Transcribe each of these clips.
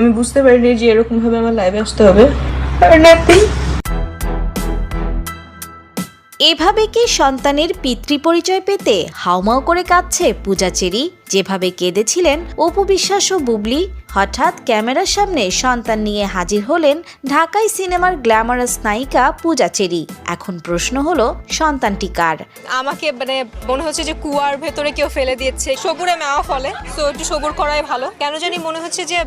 আমি বুঝতে পারিনি যে এরকম ভাবে আমার লাইভে আসতে হবে। এভাবে কি সন্তানের পিতৃ পরিচয় পেতে হাউমাউ করে কাঁদছে পূজা চেরি? যেভাবে কেঁদেছিলেন অপু বিশ্বাস ও বুবলি, হঠাৎ ক্যামেরার সামনে সন্তান নিয়ে হাজির হলেন ঢাকাই সিনেমার গ্ল্যামারাস নায়িকা পূজা চেরি। এখন প্রশ্ন হলো, সন্তানটি কার? আমাকে মনে হচ্ছে যে কুয়ার ভেতরে কেউ ফেলে দিয়েছে। সবুরে মেওয়া ফলে, তো একটু সবুর করাই ভালো। কেন জানি মনে হচ্ছে যে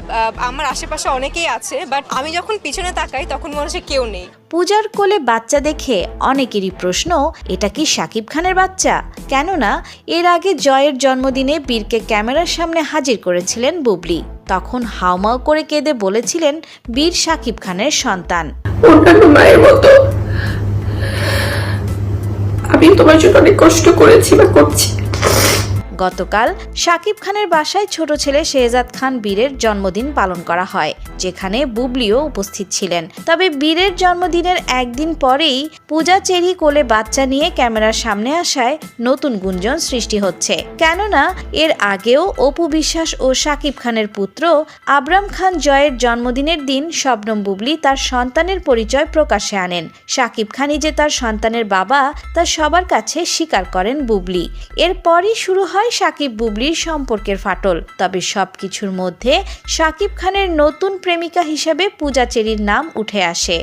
আমার আশেপাশে অনেকেই আছে, বাট আমি যখন পিছনে তাকাই তখন মনে হচ্ছে কেউ নেই। পূজার কোলে বাচ্চা দেখে অনেকেরই প্রশ্ন, এটা কি শাকিব খানের বাচ্চা? কেননা এর আগে জয়ের জন্মদিনে বীরকে ক্যামেরার সামনে হাজির করেছিলেন বুবলি। তখন হাউমাউ করে কেঁদে বলেছিলেন বীর শাকিব খানের সন্তান। অন্যান্য মায়ের মতো আমি তোমার জন্য অনেক কষ্ট করেছি বা করছি। গতকাল শাকিব খানের বাসায় ছোট ছেলে শেহজাদ খান বীরের জন্মদিন পালন করা হয়, যেখানে বুবলিও উপস্থিত ছিলেন। তবে বীরের জন্মদিনের একদিন পরেই পূজা চেরি কোলে বাচ্চা নিয়ে ক্যামেরার সামনে আসায় নতুন গুঞ্জন সৃষ্টি হচ্ছে। কেননা এর আগেও অপু বিশ্বাস ও শাকিব খানের পুত্র আবরাম খান জয়ের জন্মদিনের দিন শবনম বুবলি তার সন্তানের পরিচয় প্রকাশ্যে আনেন। শাকিব খানই যে তার সন্তানের বাবা তা সবার কাছে স্বীকার করেন বুবলি। এরপরই শুরু হয় শাকিব বুবলির সম্পর্কের ফাটল। তবে সবকিছুর মধ্যে শাকিব খানের নতুন প্রেমিকা হিসেবে পূজা চেরির নাম উঠে আসে।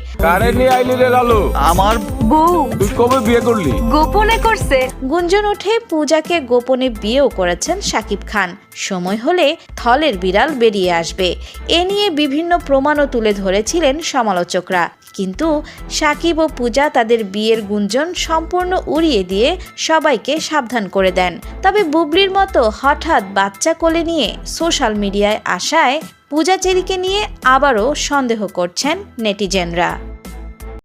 আমার বউ তুই কবে বিয়ে করলি? গোপনে করছে। গুঞ্জন ওঠে পূজাকে গোপনে বিয়েও করেছেন শাকিব খান। সময় হলে থলের বিড়াল বেরিয়ে আসবে, এ নিয়ে বিভিন্ন প্রমাণও তুলে ধরেছিলেন সমালোচকরা। কিন্তু শাকিব ও পূজা তাদের বিয়ের গুঞ্জন সম্পূর্ণ উড়িয়ে দিয়ে সবাইকে সাবধান করে দেন। তবে বুবলির মতো হঠাৎ বাচ্চা কোলে নিয়ে সোশ্যাল মিডিয়ায় আসায় পূজা চেরিকে নিয়ে আবারও সন্দেহ করছেন নেটিজেনরা।